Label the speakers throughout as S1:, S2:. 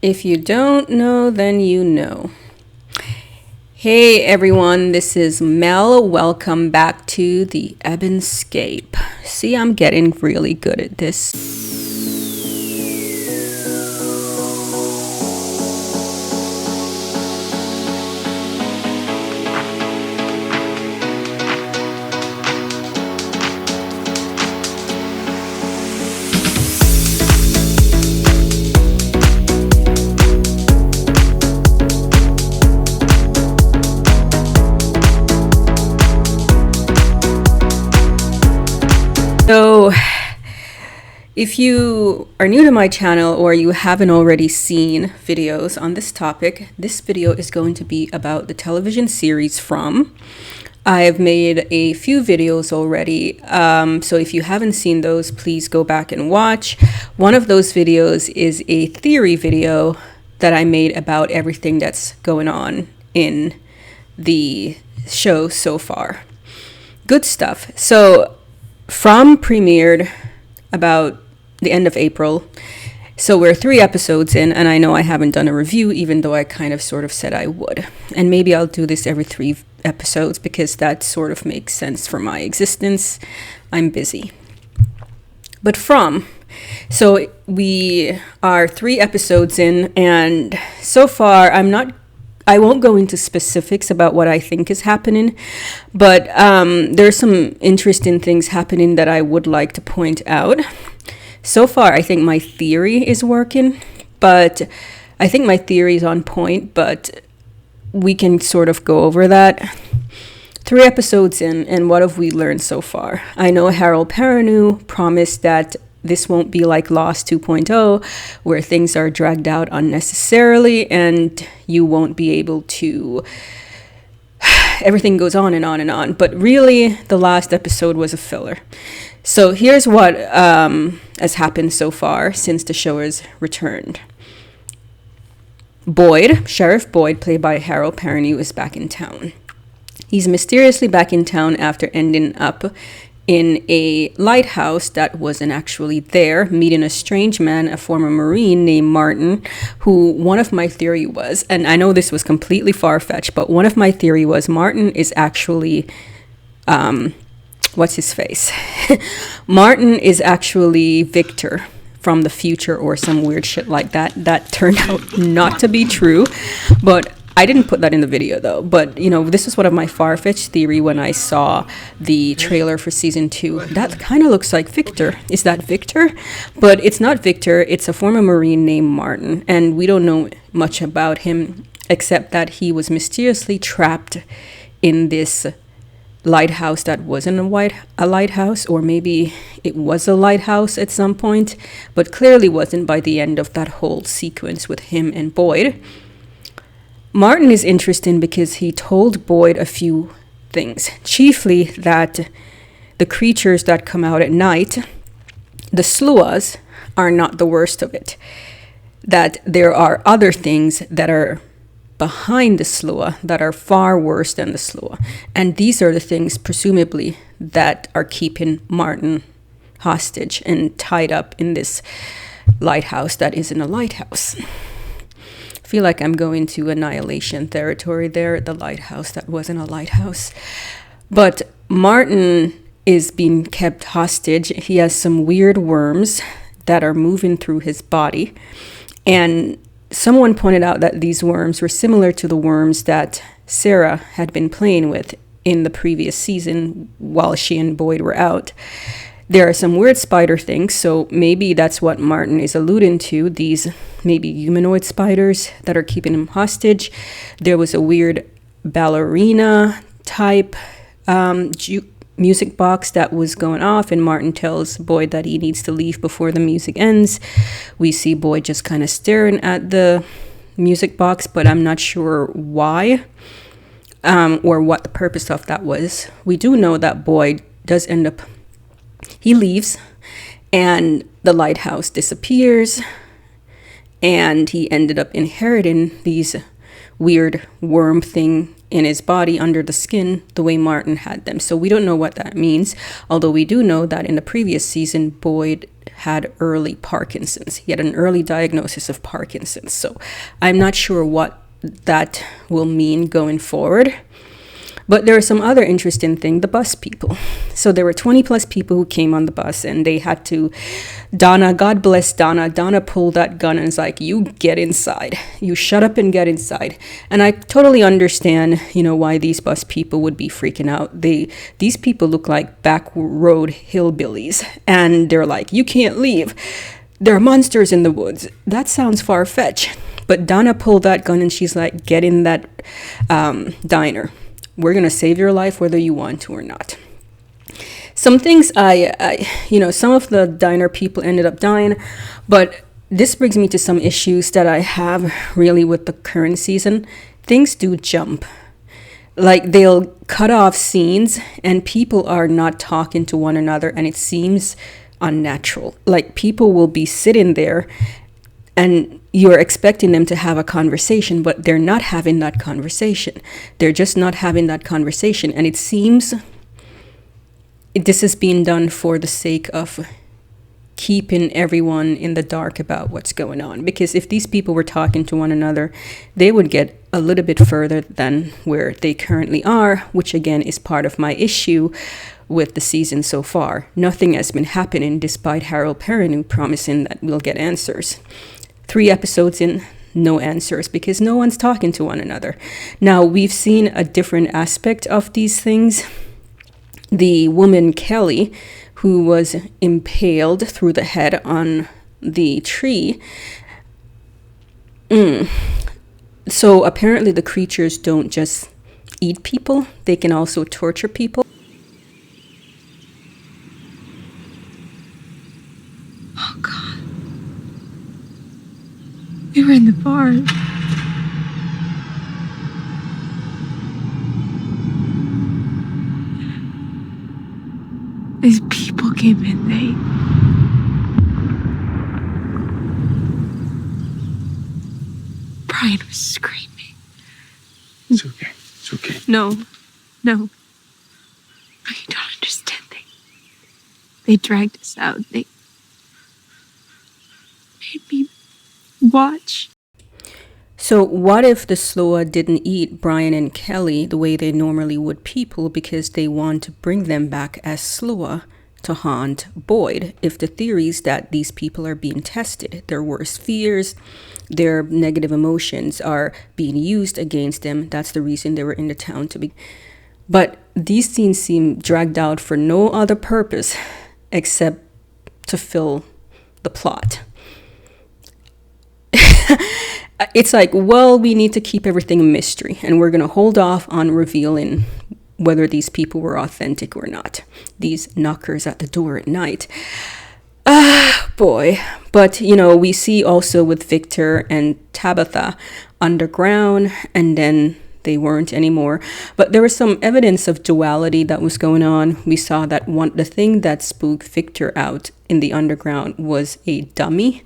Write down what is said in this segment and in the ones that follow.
S1: If you don't know, then you know. Hey everyone, this is Mel. Welcome back to the Ebanscape. See, I'm getting really good at this. So, if you are new to my channel or you haven't already seen videos on this topic, this video is going to be about the television series From. I've made a few videos already, so if you haven't seen those, please go back and watch. One of those videos is a theory video that I made about everything that's going on in the show so far. Good stuff. So, From premiered about the end of April. So we're 3 episodes in, and I know I haven't done a review, even though I kind of sort of said I would. And maybe I'll do this every 3 episodes because that sort of makes sense for my existence. I'm busy. But From, so we are 3 episodes in, and so far I won't go into specifics about what I think is happening, but there's some interesting things happening that I would like to point out. So far, I think my theory is working, but I think my theory is on point, but we can sort of go over that. 3 episodes in, and what have we learned so far? I know Harold Perrineau promised that this won't be like Lost 2.0, where things are dragged out unnecessarily and you won't be able to... Everything goes on and on and on. But really, the last episode was a filler. So here's what has happened so far since the show has returned. Boyd, Sheriff Boyd, played by Harold Perrineau, is back in town. He's mysteriously back in town after ending up in a lighthouse that wasn't actually there, meeting a strange man, a former Marine named Martin, who one of my theory was, and I know this was completely far-fetched, but one of my theory was Martin is actually, what's his face? Martin is actually Victor from the future or some weird shit like that. That turned out not to be true, but I didn't put that in the video though, but you know, this was one of my far-fetched theory when I saw the trailer for season 2. That kind of looks like Victor. Is that Victor? But it's not Victor. It's a former Marine named Martin, and we don't know much about him except that he was mysteriously trapped in this lighthouse that wasn't a lighthouse, or maybe it was a lighthouse at some point, but clearly wasn't by the end of that whole sequence with him and Boyd. Martin is interesting because he told Boyd a few things, chiefly that the creatures that come out at night, the sluas, are not the worst of it. That there are other things that are behind the slua that are far worse than the slua. And these are the things, presumably, that are keeping Martin hostage and tied up in this lighthouse that isn't a lighthouse. Feel like I'm going to Annihilation territory there, the lighthouse that wasn't a lighthouse. But Martin is being kept hostage. He has some weird worms that are moving through his body. And someone pointed out that these worms were similar to the worms that Sarah had been playing with in the previous season while she and Boyd were out. There are some weird spider things, so maybe that's what Martin is alluding to, these maybe humanoid spiders that are keeping him hostage. There was a weird ballerina type music box that was going off, and Martin tells Boyd that he needs to leave before the music ends. We see Boyd just kind of staring at the music box, but I'm not sure why or what the purpose of that was. We do know that Boyd does end up... He leaves, and the lighthouse disappears, and he ended up inheriting these weird worm thing in his body under the skin the way Martin had them. So we don't know what that means, although we do know that in the previous season, Boyd had early Parkinson's. He had an early diagnosis of Parkinson's. So I'm not sure what that will mean going forward. But there are some other interesting thing, the bus people. So there were 20 plus people who came on the bus, and they had to, Donna, God bless Donna, Donna pulled that gun and is like, you get inside. You shut up and get inside. And I totally understand, why these bus people would be freaking out. These people look like back road hillbillies, and they're like, you can't leave. There are monsters in the woods. That sounds far-fetched. But Donna pulled that gun and she's like, get in that diner. We're going to save your life whether you want to or not. Some things some of the diner people ended up dying, but this brings me to some issues that I have really with the current season. Things do jump. Like, they'll cut off scenes and people are not talking to one another, and it seems unnatural. Like, people will be sitting there and you're expecting them to have a conversation, but they're not having that conversation. They're just not having that conversation. And it seems this is being done for the sake of keeping everyone in the dark about what's going on. Because if these people were talking to one another, they would get a little bit further than where they currently are, which again is part of my issue with the season so far. Nothing has been happening despite Harold Perrineau promising that we'll get answers. 3 episodes in, no answers, because no one's talking to one another. Now, we've seen a different aspect of these things. The woman Kelly, who was impaled through the head on the tree. So apparently the creatures don't just eat people, they can also torture people.
S2: Oh, God. We were in the barn. These people came in, Brian was screaming.
S3: It's okay. It's okay.
S2: No. You don't understand. They dragged us out. They made me watch.
S1: So what if the Sloa didn't eat Brian and Kelly the way they normally would people because they want to bring them back as Sloa to haunt Boyd? If the theories that these people are being tested, their worst fears, their negative emotions are being used against them, that's the reason they were in the town to be. But these scenes seem dragged out for no other purpose except to fill the plot. It's like, well, we need to keep everything a mystery, and we're going to hold off on revealing whether these people were authentic or not. These knockers at the door at night. Boy. But, we see also with Victor and Tabitha underground, and then they weren't anymore. But there was some evidence of duality that was going on. We saw that the thing that spooked Victor out in the underground was a dummy.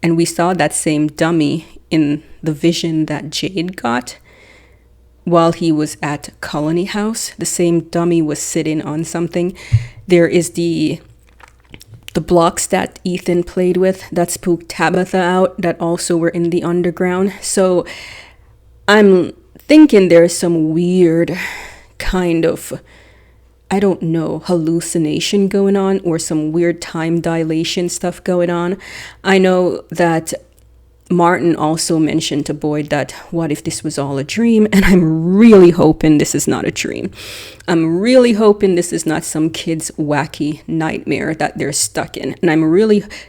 S1: And we saw that same dummy in the vision that Jade got while he was at Colony House. The same dummy was sitting on something. There is the blocks that Ethan played with that spooked Tabitha out that also were in the underground. So I'm thinking there's some weird kind of, I don't know, hallucination going on, or some weird time dilation stuff going on. I know that Martin also mentioned to Boyd that what if this was all a dream? And I'm really hoping this is not a dream. I'm really hoping this is not some kid's wacky nightmare that they're stuck in. And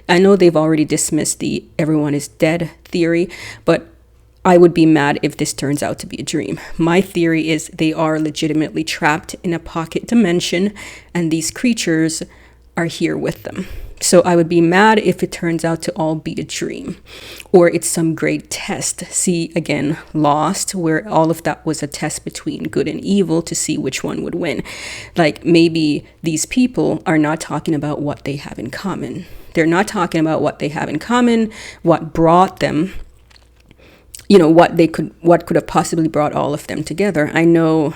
S1: I know they've already dismissed the everyone is dead theory, but I would be mad if this turns out to be a dream. My theory is they are legitimately trapped in a pocket dimension and these creatures are here with them. So I would be mad if it turns out to all be a dream, or it's some great test. See, again, Lost, where all of that was a test between good and evil to see which one would win. Like, maybe these people are not talking about what they have in common. They're not talking about what they have in common, what brought them, what could have possibly brought all of them together. I know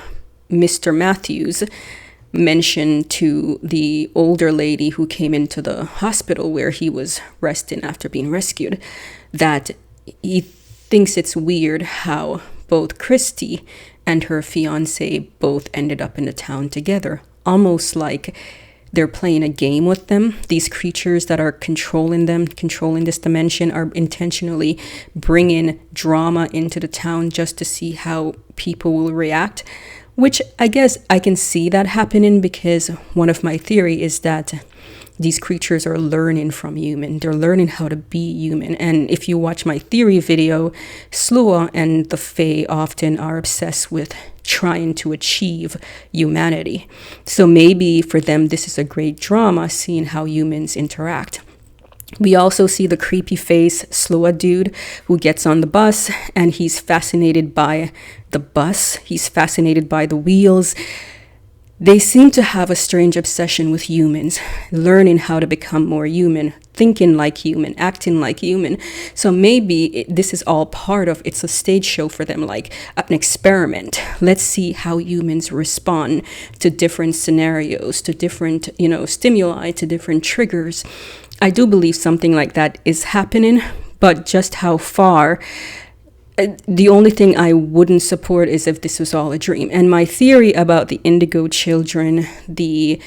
S1: Mr. Matthews mention to the older lady who came into the hospital where he was resting after being rescued that he thinks it's weird how both Christy and her fiance both ended up in the town together, almost like they're playing a game with them. These creatures that are controlling them, controlling this dimension, are intentionally bringing drama into the town just to see how people will react, which I guess I can see that happening because one of my theory is that these creatures are learning from human. They're learning how to be human. And if you watch my theory video, Slua and the Fae often are obsessed with trying to achieve humanity. So maybe for them, this is a great drama, seeing how humans interact. We also see the creepy face Slua dude who gets on the bus, and he's fascinated by the bus. He's fascinated by the wheels. They seem to have a strange obsession with humans, learning how to become more human, thinking like human, acting like human. So maybe this is all part of, it's a stage show for them, like an experiment. Let's see how humans respond to different scenarios, to different, stimuli, to different triggers. I do believe something like that is happening, but just how far. The only thing I wouldn't support is if this was all a dream. And my theory about the indigo children, the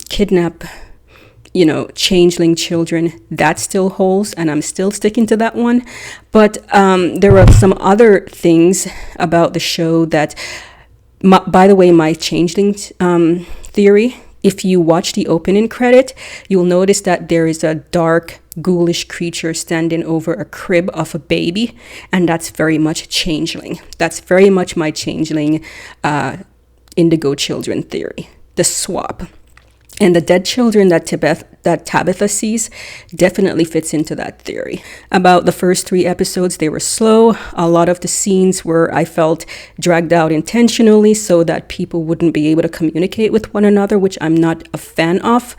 S1: kidnap, changeling children, that still holds, and I'm still sticking to that one. But there are some other things about the show that, by the way, my changeling theory, if you watch the opening credit, you'll notice that there is a dark, ghoulish creature standing over a crib of a baby, and that's very much changeling. That's very much my changeling indigo children theory, the swap. And the dead children that Tabitha sees definitely fits into that theory. About the first 3 episodes, they were slow. A lot of the scenes were, I felt, dragged out intentionally so that people wouldn't be able to communicate with one another, which I'm not a fan of.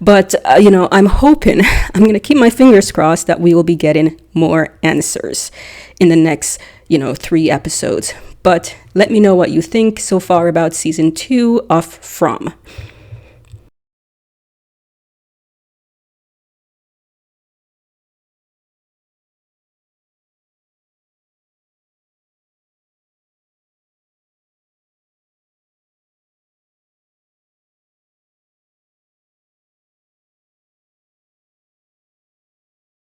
S1: But, I'm hoping, I'm going to keep my fingers crossed that we will be getting more answers in the next, 3 episodes. But let me know what you think so far about season 2 of From.